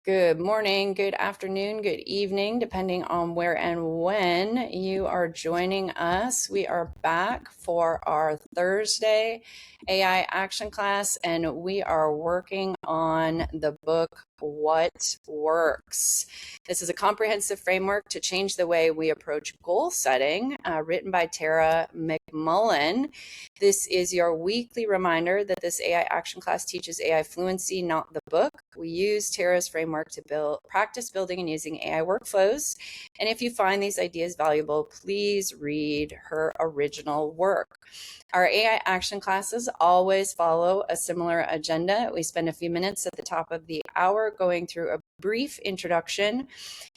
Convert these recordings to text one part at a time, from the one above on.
Good morning, good afternoon, good evening, depending on where and when you are joining us. We are back for our Thursday AI action class, and we are working on the book, What Works. This is a comprehensive framework to change the way we approach goal setting, written by Tara McMullen. This is your weekly reminder that this AI action class teaches AI fluency, not the book. We use Tara's framework to practice building and using AI workflows. And if you find these ideas valuable, please read her original work. Our AI action classes always follow a similar agenda. We spend a few minutes at the top of the hour going through a brief introduction.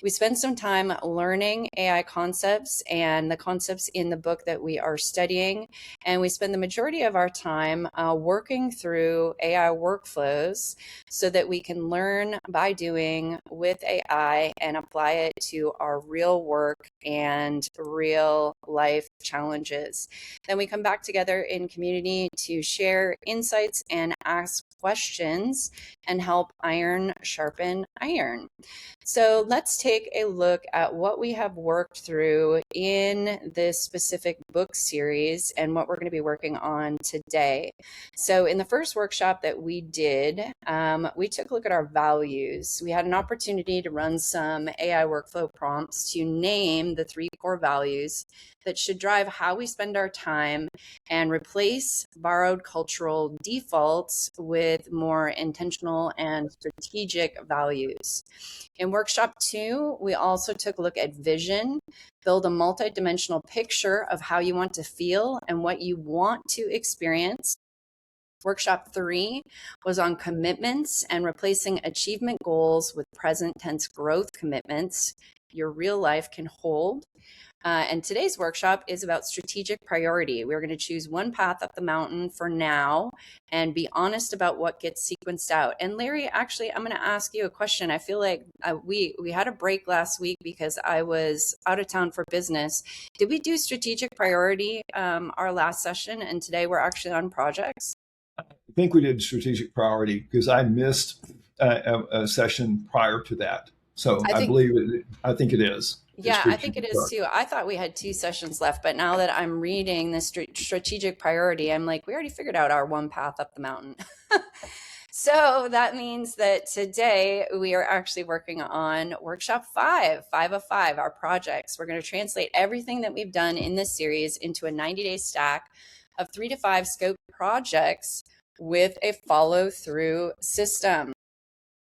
We spend some time learning AI concepts and the concepts in the book that we are studying. And we spend the majority of our time working through AI workflows so that we can learn by doing with AI and apply it to our real work and real life challenges. Then we come back together in community to share insights and ask questions and help iron sharpen iron. So let's take a look at what we have worked through in this specific book series and what we're going to be working on today. So in the first workshop that we did, we took a look at our values. We had an opportunity to run some AI workflow prompts to name the 3 core values that should drive how we spend our time and replace borrowed cultural defaults with more intentional and strategic values. In workshop 2, we also took a look at vision, build a multidimensional picture of how you want to feel and what you want to experience. Workshop 3 was on commitments and replacing achievement goals with present tense growth commitments your real life can hold. And today's workshop is about strategic priority. We're going to choose one path up the mountain for now and be honest about what gets sequenced out. And Larry, actually, I'm going to ask you a question. I feel like we had a break last week because I was out of town for business. Did we do strategic priority our last session? And today we're actually on projects. I think we did strategic priority because I missed a session prior to that. So I think I think it is. It's Yeah, I think it strategic is priority. too. I thought we had 2 sessions left, but now that I'm reading the strategic priority, I'm like, we already figured out our one path up the mountain. So that means that today we are actually working on workshop 5 of 5, our projects. We're going to translate everything that we've done in this series into a 90-day stack of 3 to 5 scope projects with a follow-through system.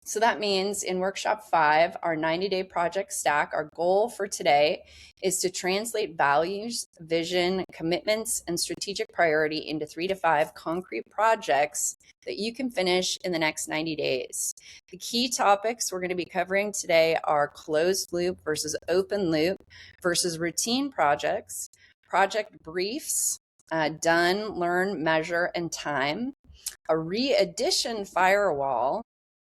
So that means in workshop 5, our 90-day project stack, our goal for today is to translate values, vision, commitments, and strategic priority into 3 to 5 concrete projects that you can finish in the next 90 days. The key topics we're going to be covering today are closed loop versus open loop versus routine projects, project briefs, done, learn, measure, and time, a re-edition firewall,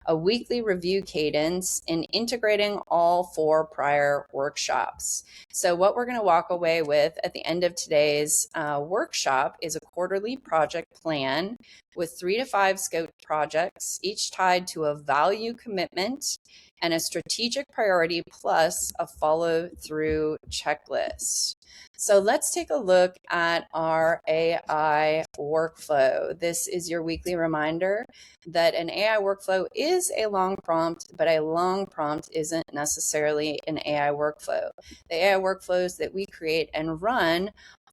a weekly review cadence, and integrating all 4 prior workshops. So what we're going to walk away with at the end of today's workshop is a quarterly project plan with 3 to 5 scoped projects, each tied to a value commitment and a strategic priority plus a follow-through checklist. So let's take a look at our AI workflow. This is your weekly reminder that an AI workflow is a long prompt, but a long prompt isn't necessarily an AI workflow. The AI workflows that we create and run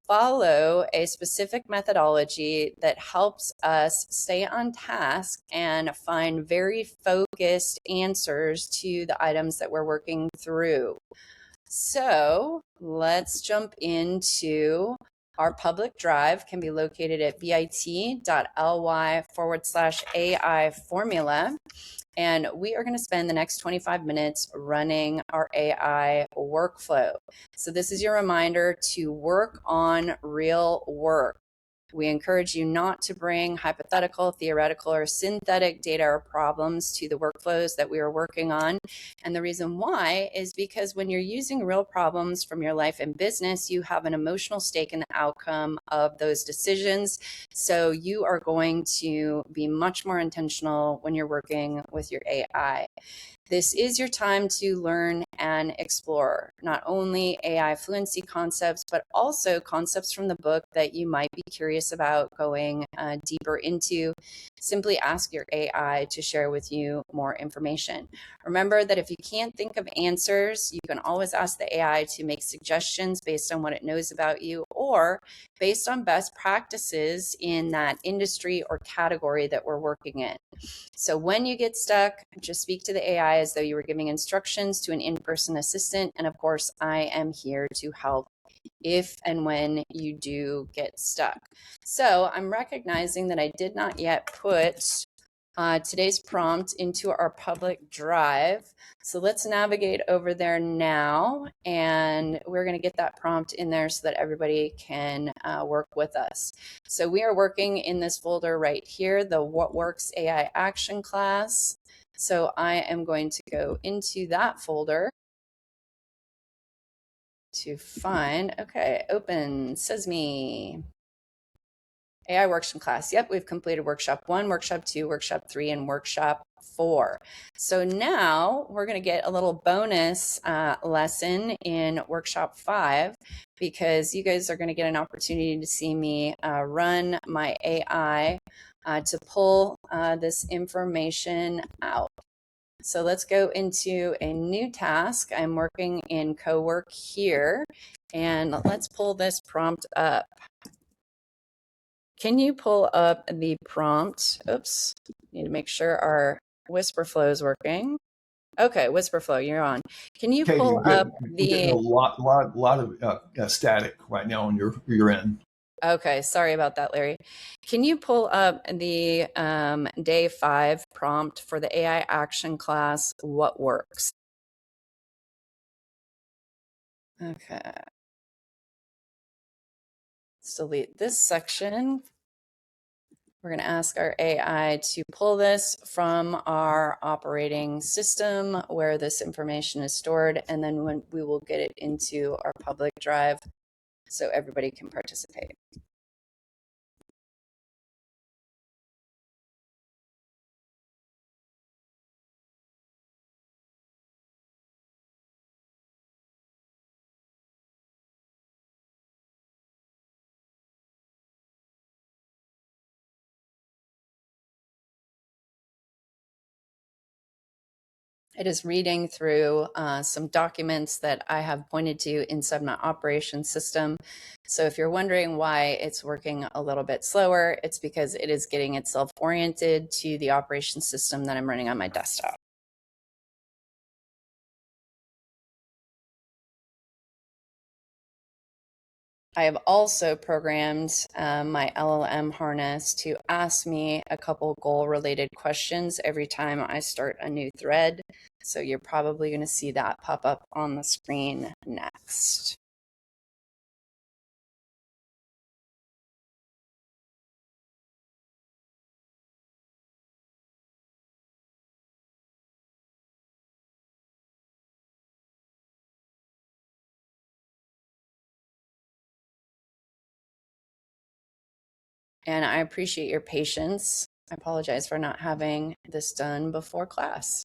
follow a specific methodology that helps us stay on task and find very focused answers to the items that we're working through. So let's jump into our public drive. Can be located at bit.ly/AI formula. And we are going to spend the next 25 minutes running our AI workflow. So this is your reminder to work on real work. We encourage you not to bring hypothetical, theoretical, or synthetic data or problems to the workflows that we are working on. And the reason why is because when you're using real problems from your life and business, you have an emotional stake in the outcome of those decisions. So you are going to be much more intentional when you're working with your AI. This is your time to learn and explore not only AI fluency concepts, but also concepts from the book that you might be curious about going deeper into. Simply ask your AI to share with you more information. Remember that if you can't think of answers, you can always ask the AI to make suggestions based on what it knows about you or based on best practices in that industry or category that we're working in. So when you get stuck, just speak to the AI as though you were giving instructions to an in-person assistant. And of course, I am here to help if and when you do get stuck. So I'm recognizing that I did not yet put today's prompt into our public drive. So let's navigate over there now, and we're going to get that prompt in there so that everybody can work with us. So we are working in this folder right here, the What Works AI Action class. So I am going to go into that folder to find, okay, open Sesame. AI workshop class. Yep, we've completed workshop 1, workshop 2, workshop 3, and workshop 4. So now we're going to get a little bonus lesson in workshop 5 because you guys are going to get an opportunity to see me run my AI to pull this information out. So let's go into a new task. I'm working in co-work here, and let's pull this prompt up. Can you pull up the prompt? Oops, need to make sure our whisper flow is working. Okay, whisper flow, you're on. Can you Katie, pull up we're getting a the, lot of static right now on your end. okay, sorry about that, Larry. Can you pull up the day 5 prompt for the AI action class, What Works? Okay. Let's delete this section. We're going to ask our AI to pull this from our operating system where this information is stored, and then when we will get it into our public drive so everybody can participate. It is reading through some documents that I have pointed to inside my operation system. So if you're wondering why it's working a little bit slower, it's because it is getting itself oriented to the operation system that I'm running on my desktop. I have also programmed my LLM harness to ask me a couple goal-related questions every time I start a new thread. So you're probably going to see that pop up on the screen next. And I appreciate your patience. I apologize for not having this done before class.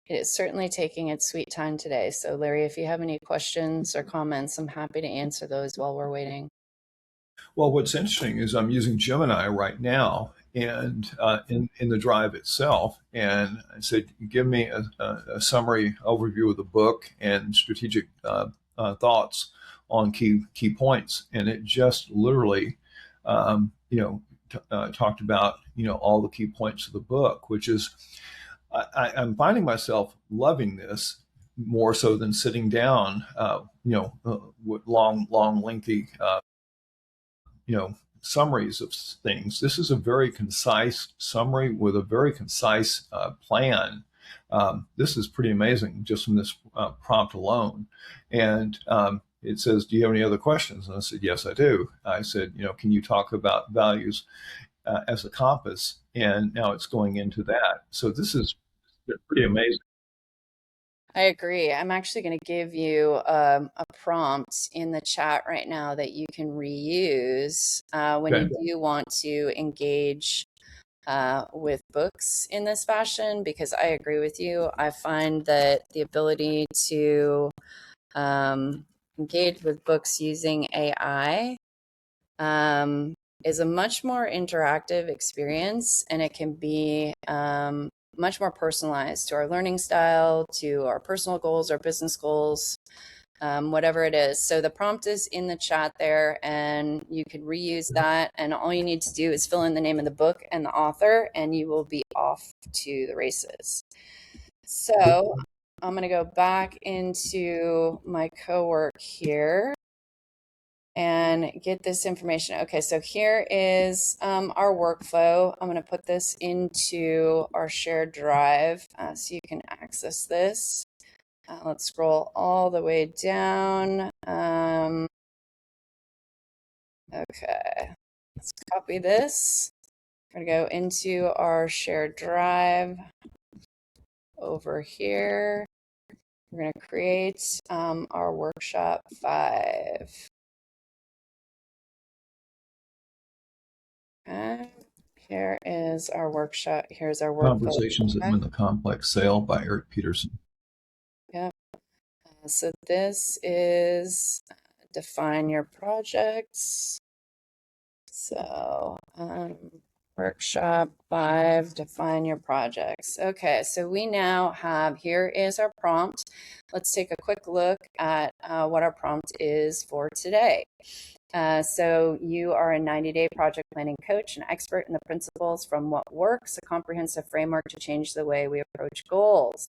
It is certainly taking its sweet time today. So Larry, if you have any questions or comments, I'm happy to answer those while we're waiting. Well, what's interesting is I'm using Gemini right now, and in the drive itself, and I said, give me a summary overview of the book and strategic thoughts on key points, and it just literally, talked about all the key points of the book, which is I'm finding myself loving this more so than sitting down, with long, lengthy summaries of things. This is a very concise summary with a very concise plan. This is pretty amazing just from this prompt alone. And it says, do you have any other questions? And I said, yes, I do. I said, can you talk about values as a compass? And now it's going into that. So this is pretty amazing. I agree. I'm actually going to give you a prompt in the chat right now that you can reuse when you Okay. do want to engage with books in this fashion, because I agree with you. I find that the ability to engage with books using AI is a much more interactive experience, and it can be much more personalized to our learning style, to our personal goals, our business goals, whatever it is. So the prompt is in the chat there, and you could reuse that. And all you need to do is fill in the name of the book and the author, and you will be off to the races. So I'm going to go back into my cowork here and get this information. Okay, so here is our workflow. I'm going to put this into our shared drive so you can access this. Let's scroll all the way down. Okay, let's copy this. We're going to go into our shared drive over here. We're going to create our workshop 5. Okay. Here is our workshop. Here's our workflow. Conversations that Win the Complex Sale by Eric Peterson. Yep. So this is define your projects. So workshop 5, define your projects. Okay, so we now have, here is our prompt. Let's take a quick look at what our prompt is for today. So you are a 90-day project planning coach and expert in the principles from What Works, a comprehensive framework to change the way we approach goals.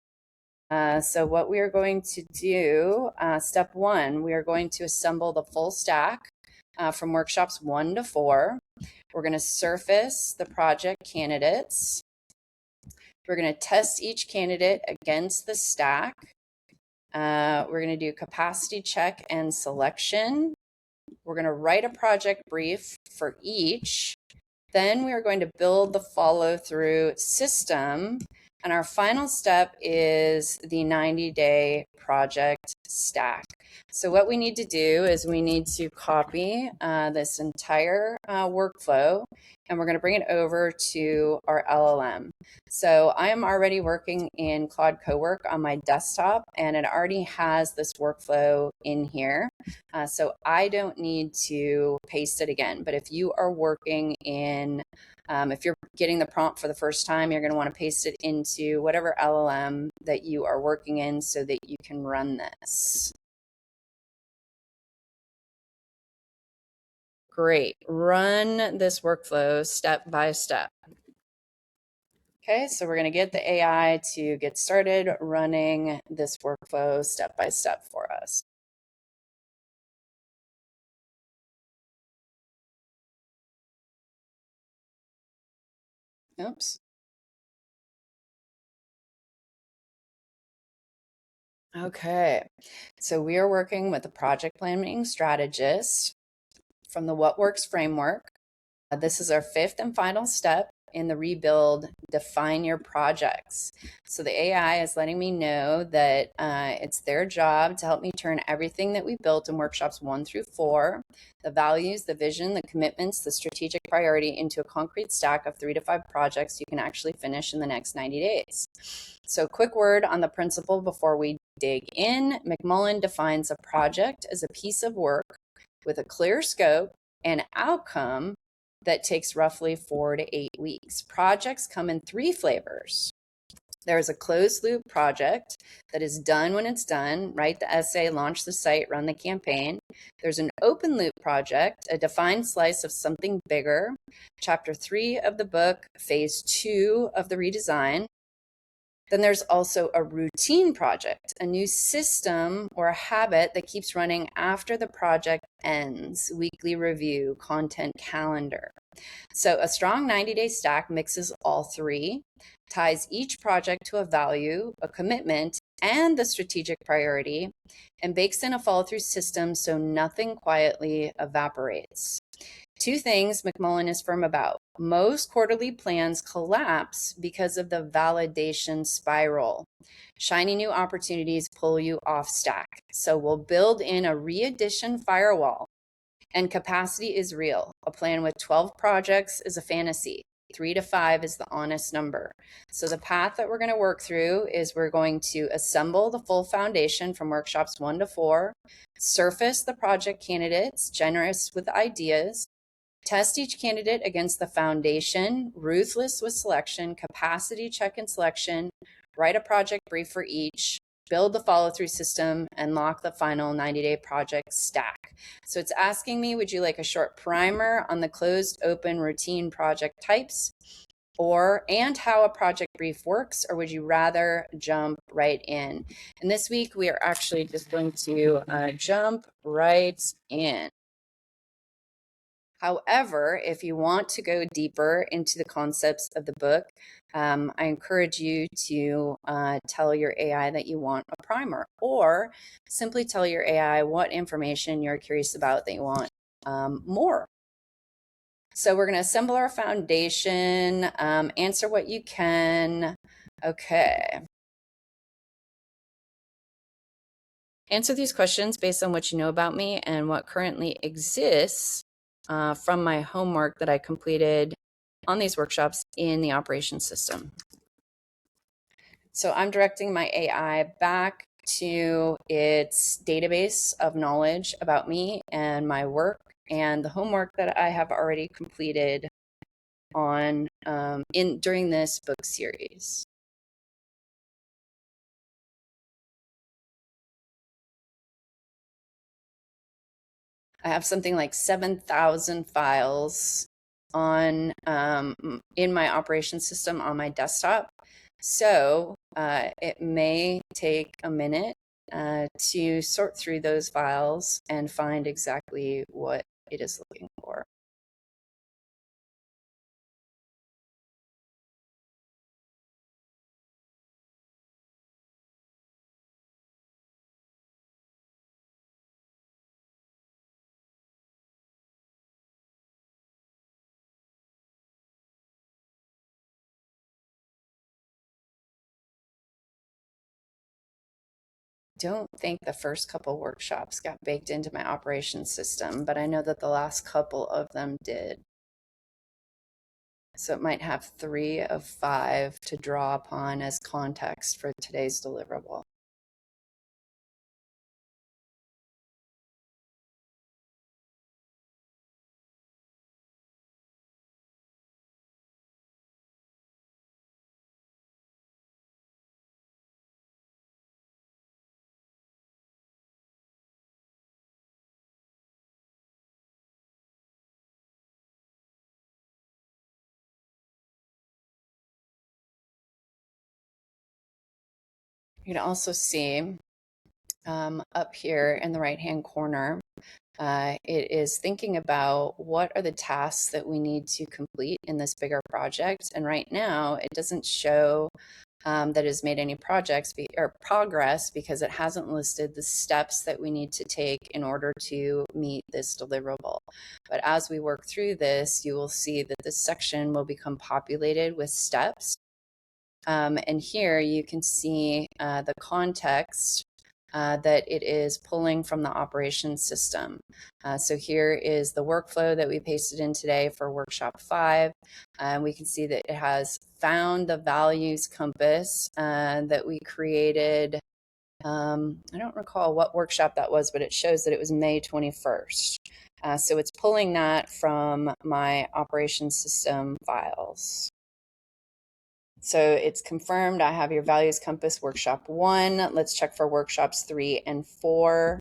So what we are going to do, step 1, we are going to assemble the full stack from workshops 1 to 4. We're going to surface the project candidates. We're going to test each candidate against the stack. We're going to do capacity check and selection. We're going to write a project brief for each. Then we are going to build the follow-through system. And our final step is the 90-day project stack. So what we need to do is we need to copy this entire workflow, and we're going to bring it over to our LLM. So I am already working in Claude Cowork on my desktop, and it already has this workflow in here. So I don't need to paste it again. But if you are working in, if you're getting the prompt for the first time, you're going to want to paste it into whatever LLM that you are working in so that you can run this. Great. Run this workflow step by step. Okay, so we're going to get the AI to get started running this workflow step by step for us. Oops. Okay, so we are working with a project planning strategist from the What Works framework. This is our 5th and final step in the rebuild, define your projects. So the AI is letting me know that it's their job to help me turn everything that we built in workshops 1 through 4, the values, the vision, the commitments, the strategic priority, into a concrete stack of 3 to 5 projects you can actually finish in the next 90 days. So quick word on the principle before we dig in. McMullen defines a project as a piece of work with a clear scope, and outcome that takes roughly 4 to 8 weeks. Projects come in 3 flavors. There's a closed loop project that is done when it's done, write the essay, launch the site, run the campaign. There's an open loop project, a defined slice of something bigger, chapter 3 of the book, phase 2 of the redesign. Then there's also a routine project, a new system or a habit that keeps running after the project ends, weekly review, content calendar. So a strong 90-day stack mixes all 3, ties each project to a value, a commitment, and the strategic priority, and bakes in a follow-through system so nothing quietly evaporates. 2 things McMullen is firm about. Most quarterly plans collapse because of the validation spiral. Shiny new opportunities pull you off stack. So we'll build in a re-addition firewall. And capacity is real. A plan with 12 projects is a fantasy. 3 to 5 is the honest number. So the path that we're going to work through is we're going to assemble the full foundation from workshops 1 to 4, surface the project candidates, generous with ideas, test each candidate against the foundation, ruthless with selection, capacity check and selection, write a project brief for each, build the follow-through system, and lock the final 90-day project stack. So it's asking me, would you like a short primer on the closed, open, routine project types, and how a project brief works, or would you rather jump right in? And this week, we are actually just going to jump right in. However, if you want to go deeper into the concepts of the book, I encourage you to tell your AI that you want a primer, or simply tell your AI what information you're curious about that you want more. So we're going to assemble our foundation, answer what you can. Okay. Answer these questions based on what you know about me and what currently exists from my homework that I completed on these workshops in the operations system. So I'm directing my AI back to its database of knowledge about me and my work and the homework that I have already completed on during this book series. I have something like 7,000 files on in my operation system on my desktop. So it may take a minute to sort through those files and find exactly what it is looking for. Don't think the first couple workshops got baked into my operations system, but I know that the last couple of them did. So it might have 3 of 5 to draw upon as context for today's deliverable. You can also see up here in the right-hand corner, it is thinking about what are the tasks that we need to complete in this bigger project. And right now, it doesn't show that has made any progress because it hasn't listed the steps that we need to take in order to meet this deliverable. But as we work through this, you will see that this section will become populated with steps. And here you can see the context that it is pulling from the operations system. So here is the workflow that we pasted in today for workshop 5. We can see that it has found the values compass that we created. I don't recall what workshop that was, but it shows that it was May 21st. So it's pulling that from my operations system files. So it's confirmed I have your values compass workshop 1. Let's check for workshops 3 and 4.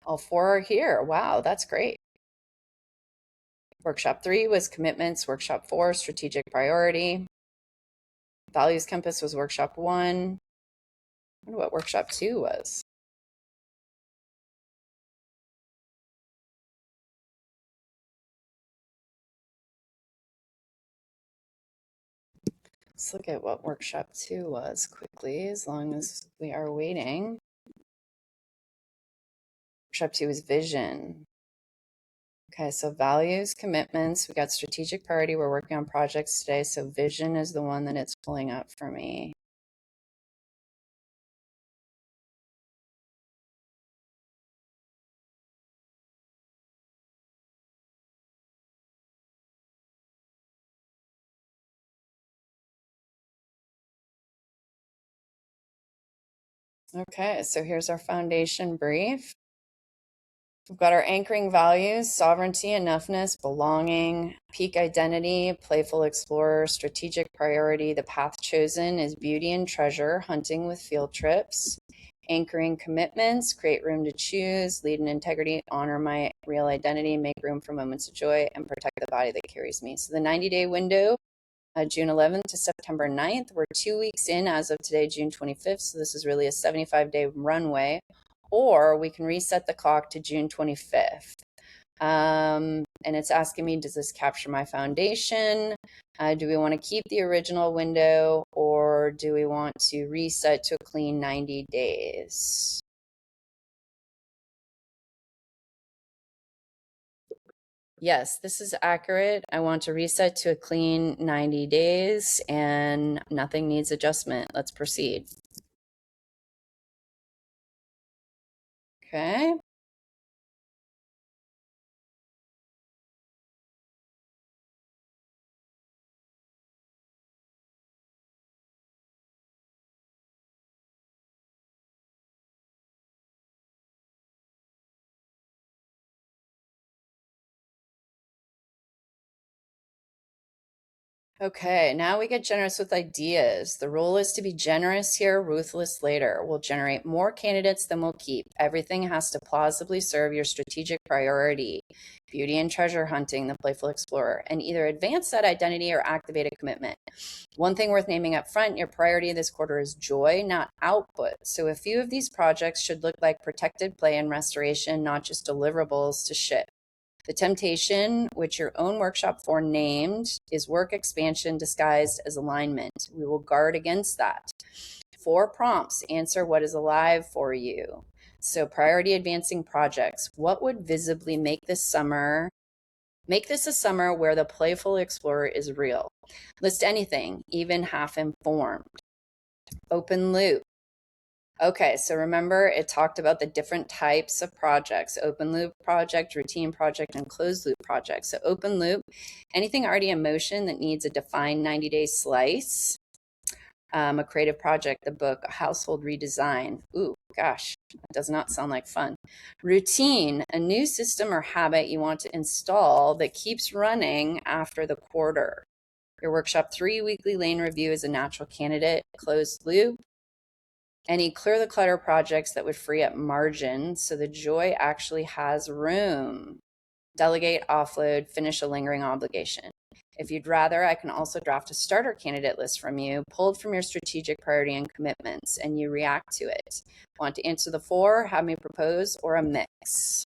All 4 are here. Wow, that's great. Workshop 3 was commitments. Workshop 4, strategic priority. Values compass was workshop 1. I wonder what workshop 2 was. Let's look at what workshop 2 was quickly, as long as we are waiting. Workshop 2 is vision. Okay, so values, commitments, we got strategic priority. We're working on projects today. So vision is the one that it's pulling up for me. Okay, so here's our foundation brief. We've got our anchoring values: sovereignty, enoughness, belonging, peak identity, playful explorer, strategic priority. The path chosen is beauty and treasure, hunting with field trips. Anchoring commitments: create room to choose, lead in integrity, honor my real identity, make room for moments of joy, and protect the body that carries me. So the 90-day window, June 11th to September 9th. We're 2 weeks in as of today, June 25th. So this is really a 75-day runway. Or we can reset the clock to June 25th. And it's asking me, does this capture my foundation? Do we want to keep the original window, or do we want to reset to a clean 90 days? Yes, this is accurate. I want to reset to a clean 90 days and nothing needs adjustment. Let's proceed. Okay. Okay, now we get generous with ideas. The rule is to be generous here, ruthless later. We'll generate more candidates than we'll keep. Everything has to plausibly serve your strategic priority: beauty and treasure hunting, the playful explorer, and either advance that identity or activate a commitment. One thing worth naming up front: your priority this quarter is joy, not output. So a few of these projects should look like protected play and restoration, not just deliverables to ship. The temptation, which your own workshop 4 named, is work expansion disguised as alignment. We will guard against that. 4 prompts answer what is alive for you. So priority advancing projects. What would visibly make this a summer where the playful explorer is real? List anything, even half informed. Open loop. Okay, so remember it talked about the different types of projects: open loop project, routine project, and closed loop project. So open loop, anything already in motion that needs a defined 90-day slice. A creative project, the book, a household redesign. Ooh, gosh, that does not sound like fun. Routine, a new system or habit you want to install that keeps running after the quarter. Your workshop 3 weekly lane review is a natural candidate. Closed loop, any clear the clutter projects that would free up margin so the joy actually has room. Delegate, offload, finish a lingering obligation. If you'd rather, I can also draft a starter candidate list from you, pulled from your strategic priority and commitments, and you react to it. Want to answer the 4, have me propose, or a mix?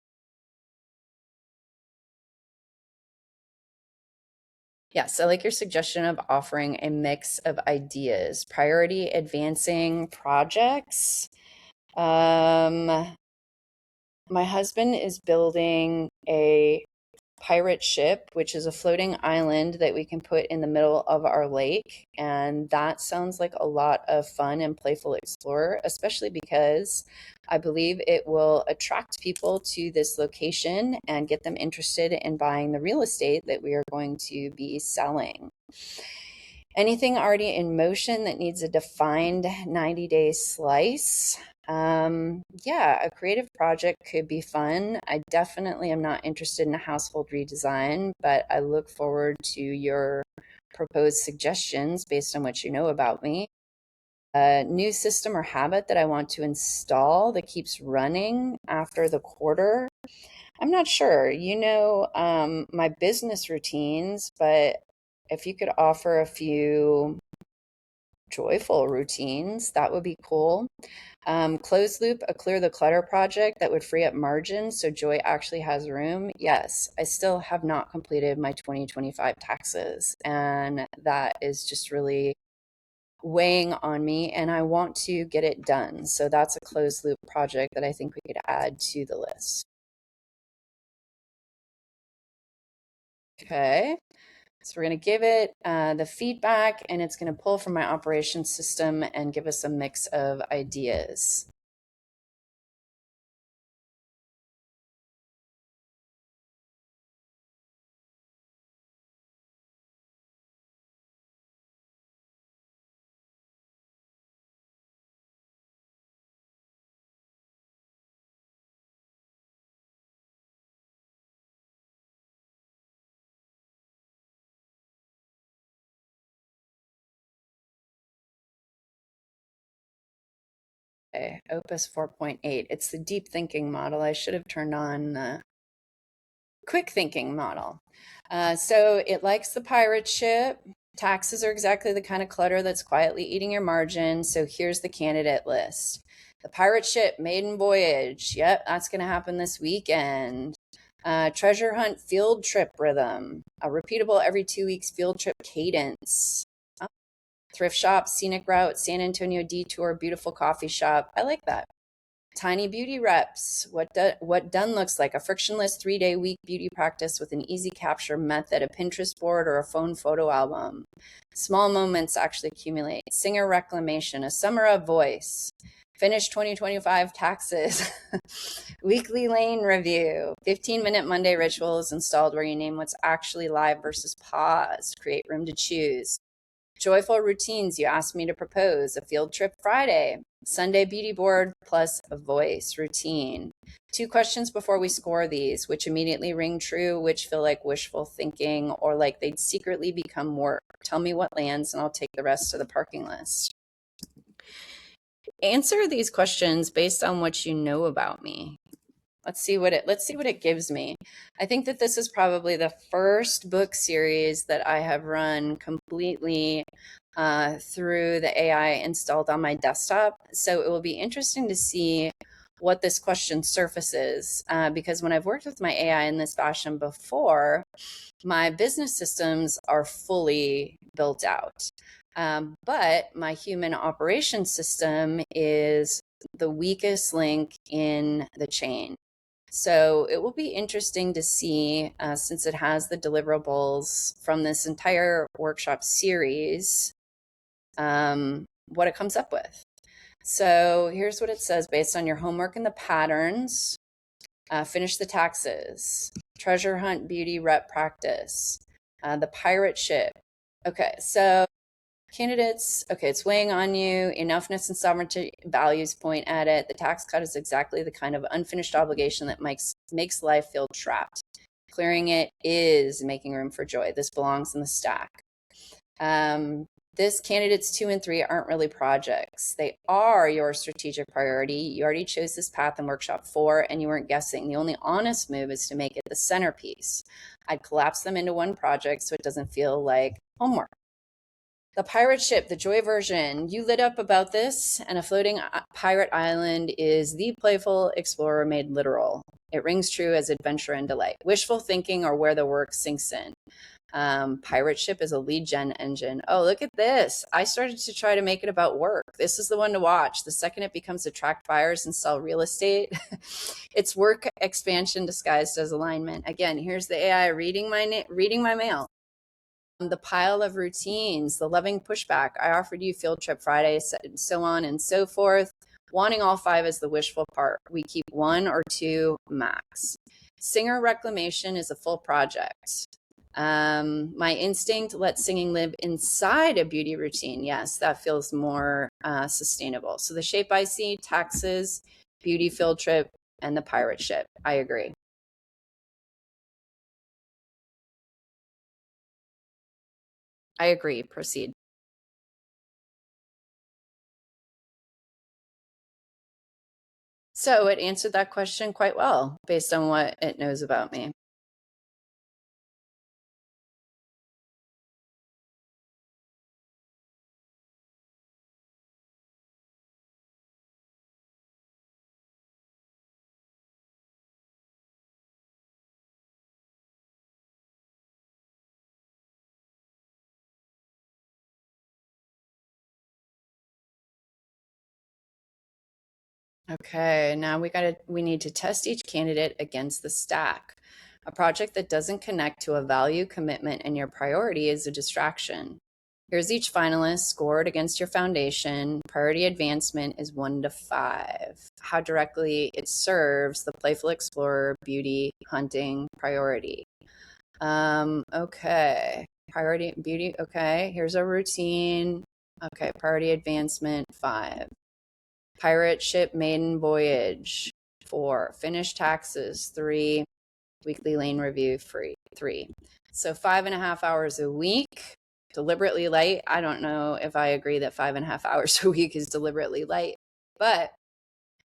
Yes, I like your suggestion of offering a mix of ideas. Priority advancing projects. My husband is building a pirate ship, which is a floating island that we can put in the middle of our lake. And that sounds like a lot of fun and playful explorer, especially because I believe it will attract people to this location and get them interested in buying the real estate that we are going to be selling. Anything already in motion that needs a defined 90-day slice. Yeah, a creative project could be fun. I definitely am not interested in a household redesign, but I look forward to your proposed suggestions based on what you know about me. A new system or habit that I want to install that keeps running after the quarter. I'm not sure. My business routines, but if you could offer a few joyful routines, that would be cool. Closed loop, a clear the clutter project that would free up margin so Joy actually has room. Yes, I still have not completed my 2025 taxes, and that is just really weighing on me, and I want to get it done. So that's a closed loop project that I think we could add to the list. Okay. So we're going to give it the feedback, and it's going to pull from my operations system and give us a mix of ideas. Okay, Opus 4.8. It's the deep thinking model. I should have turned on the quick thinking model. So it likes the pirate ship. Taxes are exactly the kind of clutter that's quietly eating your margin. So here's the candidate list. The pirate ship maiden voyage. Yep, that's going to happen this weekend. Treasure hunt field trip rhythm. A repeatable every 2 weeks field trip cadence. Thrift shop, scenic route, San Antonio detour, beautiful coffee shop. I like that. Tiny beauty reps. What done looks like: a frictionless 3-day week beauty practice with an easy capture method, a Pinterest board, or a phone photo album. Small moments actually accumulate. Singer reclamation, a summer of voice. Finish 2025 taxes. Weekly lane review. 15-minute Monday rituals installed where you name what's actually live versus paused. Create room to choose. Joyful routines you asked me to propose: a field trip Friday, Sunday beauty board plus a voice routine. 2 questions before we score these: which immediately ring true, which feel like wishful thinking or like they'd secretly become work. Tell me what lands and I'll take the rest of the parking list. Answer these questions based on what you know about me. Let's see what it gives me. I think that this is probably the first book series that I have run completely through the AI installed on my desktop. So it will be interesting to see what this question surfaces, because when I've worked with my AI in this fashion before, my business systems are fully built out. But my human operations system is the weakest link in the chain. So it will be interesting to see, since it has the deliverables from this entire workshop series, what it comes up with. So here's what it says based on your homework and the patterns. Finish the taxes, treasure hunt beauty rep practice, the pirate ship. Okay, so candidates, okay, it's weighing on you. Enoughness and sovereignty values point at it. The tax cut is exactly the kind of unfinished obligation that makes life feel trapped. Clearing it is making room for joy. This belongs in the stack. This candidates 2 and 3 aren't really projects. They are your strategic priority. You already chose this path in workshop 4 and you weren't guessing. The only honest move is to make it the centerpiece. I'd collapse them into one project so it doesn't feel like homework. The pirate ship, the joy version. You lit up about this, and a floating pirate island is the playful explorer made literal. It rings true as adventure and delight. Wishful thinking or where the work sinks in. Pirate ship is a lead gen engine. Oh, look at this. I started to try to make it about work. This is the one to watch. The second it becomes attract buyers and sell real estate, it's work expansion disguised as alignment. Again, here's the AI reading my mail. The pile of routines, the loving pushback. I offered you field trip Friday, so on and so forth. Wanting all 5 is the wishful part. We keep 1 or 2 max. Singer reclamation is a full project. My instinct, let singing live inside a beauty routine. Yes, that feels more sustainable. So the shape I see, taxes, beauty field trip, and the pirate ship. I agree. I agree. Proceed. So it answered that question quite well based on what it knows about me. Okay, now we need to test each candidate against the stack. A project that doesn't connect to a value, commitment, and your priority is a distraction. Here's each finalist scored against your foundation. Priority advancement is 1 to 5. How directly it serves the playful explorer, beauty, hunting, priority. Okay. Priority, beauty, okay. Here's a routine. Okay, priority advancement, 5. Pirate ship maiden voyage, 4. Finish taxes, 3. Weekly lane review, 3. So 5.5 hours a week, deliberately light. I don't know if I agree that 5.5 hours a week is deliberately light, but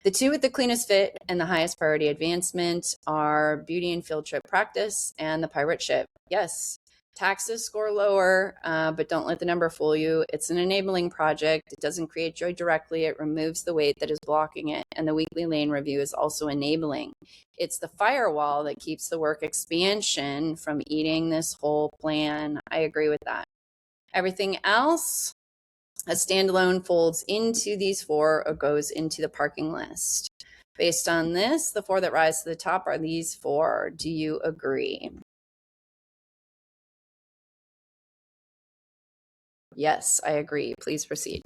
the 2 with the cleanest fit and the highest priority advancement are beauty and field trip practice and the pirate ship. Yes, taxes score lower, but don't let the number fool you. It's an enabling project. It doesn't create joy directly. It removes the weight that is blocking it. And the weekly lane review is also enabling. It's the firewall that keeps the work expansion from eating this whole plan. I agree with that. Everything else, a standalone folds into these 4 or goes into the parking list. Based on this, the 4 that rise to the top are these 4. Do you agree? Yes, I agree. Please proceed.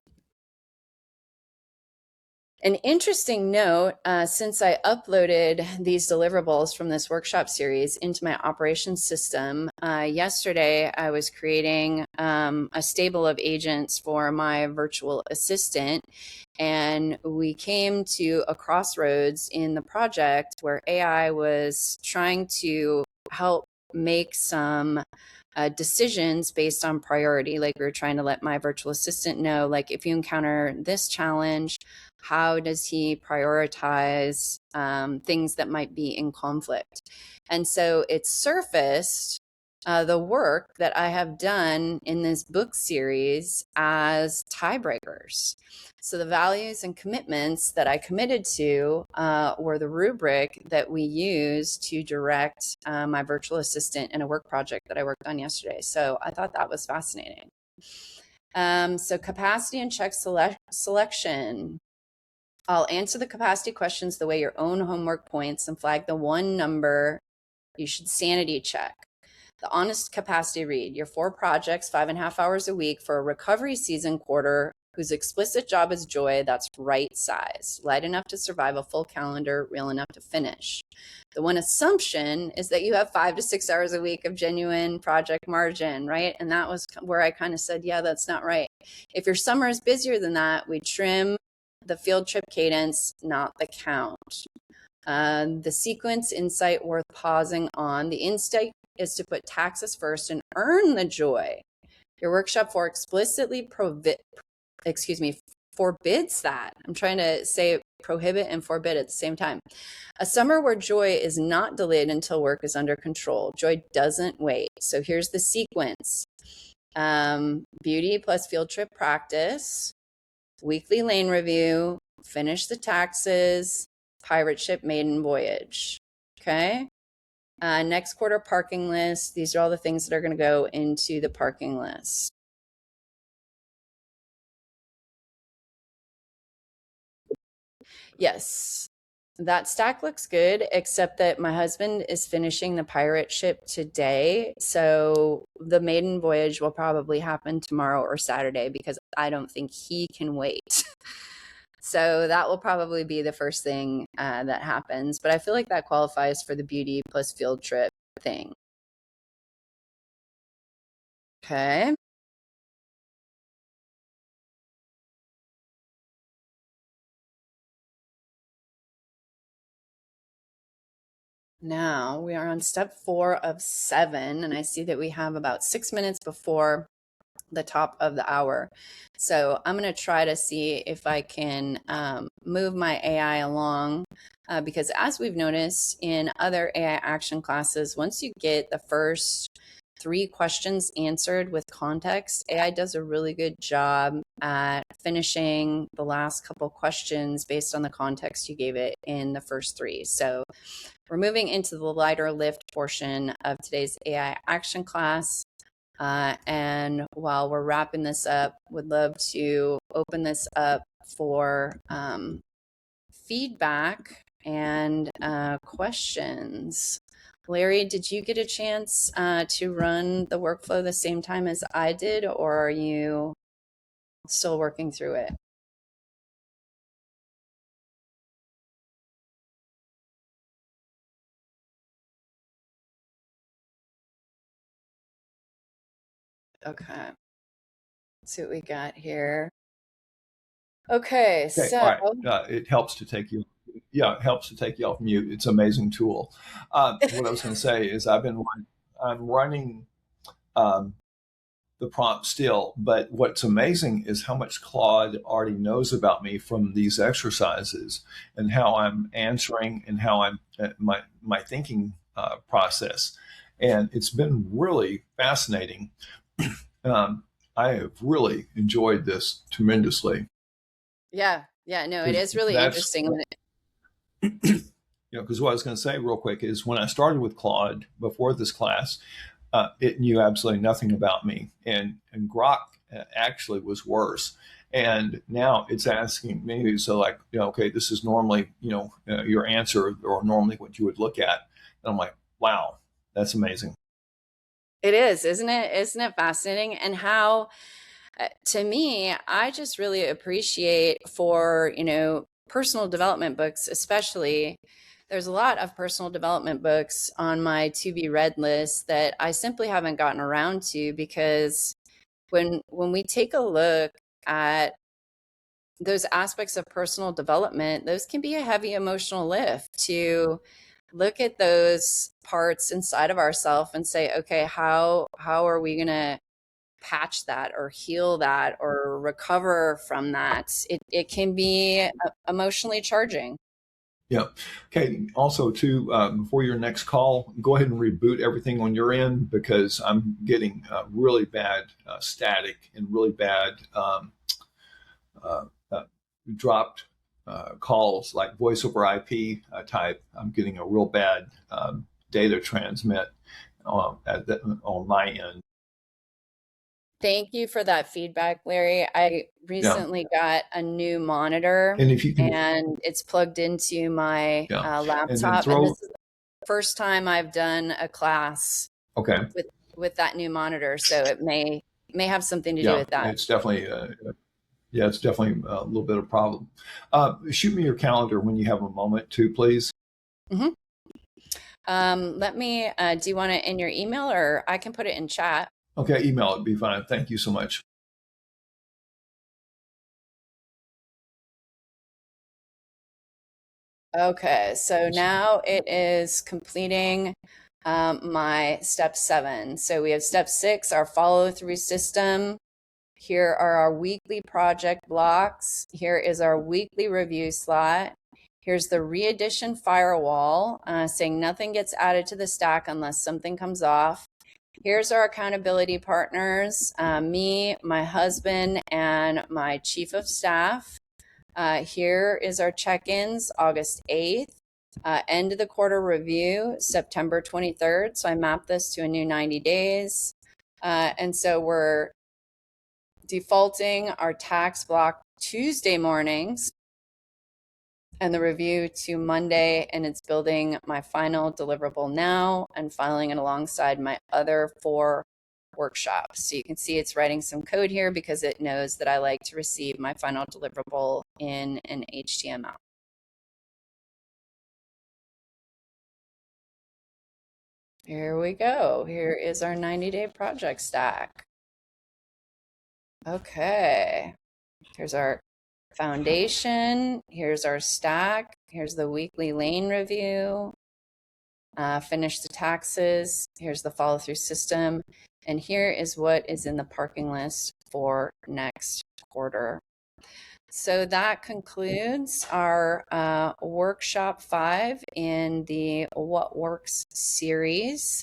An interesting note, since I uploaded these deliverables from this workshop series into my operations system, yesterday I was creating a stable of agents for my virtual assistant, and we came to a crossroads in the project where AI was trying to help make some decisions based on priority. Like, we were trying to let my virtual assistant know, like, if you encounter this challenge, how does he prioritize things that might be in conflict? And so it surfaced the work that I have done in this book series as tiebreakers. So the values and commitments that I committed to were the rubric that we use to direct my virtual assistant in a work project that I worked on yesterday. So I thought that was fascinating. So capacity and check selection. I'll answer the capacity questions the way your own homework points and flag the one number you should sanity check. The honest capacity read, your 4 projects, 5.5 hours a week for a recovery season quarter whose explicit job is joy, that's right size, light enough to survive a full calendar, real enough to finish. The one assumption is that you have 5 to 6 hours a week of genuine project margin, right? And that was where I kind of said, yeah, that's not right. If your summer is busier than that, we trim the field trip cadence, not the count. The sequence insight worth pausing on. The insight is to put taxes first and earn the joy. Your workshop 4 explicitly forbids that. I'm trying to say prohibit and forbid at the same time. A summer where joy is not delayed until work is under control. Joy doesn't wait. So here's the sequence. Beauty plus field trip practice, weekly lane review, finish the taxes, pirate ship maiden voyage. Okay. Next quarter parking list. These are all the things that are going to go into the parking list. Yes, that stack looks good, except that my husband is finishing the pirate ship today. So the maiden voyage will probably happen tomorrow or Saturday because I don't think he can wait. So that will probably be the first thing that happens. But I feel like that qualifies for the beauty plus field trip thing. Okay. Now we are on step 4 of 7, and I see that we have about 6 minutes before the top of the hour. So I'm going to try to see if I can move my AI along because as we've noticed in other AI action classes, once you get the first 3 questions answered with context, AI does a really good job at finishing the last couple questions based on the context you gave it in the first 3. So we're moving into the lighter lift portion of today's AI action class. And while we're wrapping this up, would love to open this up for feedback and questions. Larry, did you get a chance to run the workflow the same time as I did, or are you still working through it? Okay. Let's see what we got here. Okay, Okay, so all right. It helps to take you. Yeah, it helps to take you off mute. It's an amazing tool. What I was going to say is I'm running um, the prompt still, but what's amazing is how much Claude already knows about me from these exercises and how I'm answering and how I'm my thinking process, and it's been really fascinating. I have really enjoyed this tremendously. yeah, no, it Because is really that's interesting. because what I was going to say real quick is when I started with Claude before this class, it knew absolutely nothing about me, and Grok actually was worse. And now it's asking me, so like, okay, this is normally, your answer or normally what you would look at. And I'm like, wow, that's amazing. It is, isn't it? Isn't it fascinating? And how, to me, I just really appreciate for, personal development books, especially. There's a lot of personal development books on my to be read list that I simply haven't gotten around to because when we take a look at those aspects of personal development, those can be a heavy emotional lift to look at those parts inside of ourselves and say, okay, how are we going to patch that or heal that or recover from that? It can be emotionally charging. Yeah. Okay. Also, too, before your next call, go ahead and reboot everything on your end because I'm getting really bad static and really bad uh, uh, dropped calls like voice over IP type. I'm getting a real bad data transmit on my end. Thank you for that feedback, Larry. I Yeah. recently got a new monitor And if you can, and it's plugged into my yeah. And then laptop. And throw, this is the first time I've done a class okay. with that new monitor. So it may have something to do Yeah. with that. It's definitely, yeah, it's definitely a little bit of a problem. Shoot me your calendar when you have a moment too, please. Hmm. Let me, do you want it in your email or I can put it in chat? Okay, email it. Be fine. Thank you so much. Okay, so now it is completing my step 7. So we have step 6, our follow through system. Here are our weekly project blocks. Here is our weekly review slot. Here's the re-addition firewall saying nothing gets added to the stack unless something comes off. Here's our accountability partners, me, my husband, and my chief of staff. Here is our check-ins, August 8th. End of the quarter review, September 23rd. So I mapped this to a new 90 days. And so we're defaulting our tax block Tuesday mornings and the review to Monday, and it's building my final deliverable now and filing it alongside my other 4 workshops. So you can see it's writing some code here because it knows that I like to receive my final deliverable in an HTML. Here we go. Here is our 90-day project stack. Okay. Here's our foundation. Here's our stack. Here's the weekly lane review. Finish the taxes. Here's the follow through system. And here is what is in the parking list for next quarter. So that concludes our workshop 5 in the What Works series.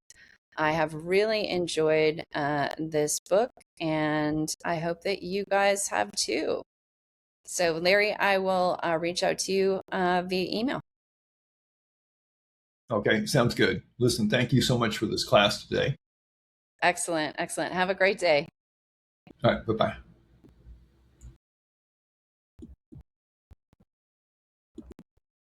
I have really enjoyed this book, and I hope that you guys have too. So Larry, I will reach out to you via email. Okay, sounds good. Listen, thank you so much for this class today. Excellent, excellent. Have a great day. All right, bye-bye.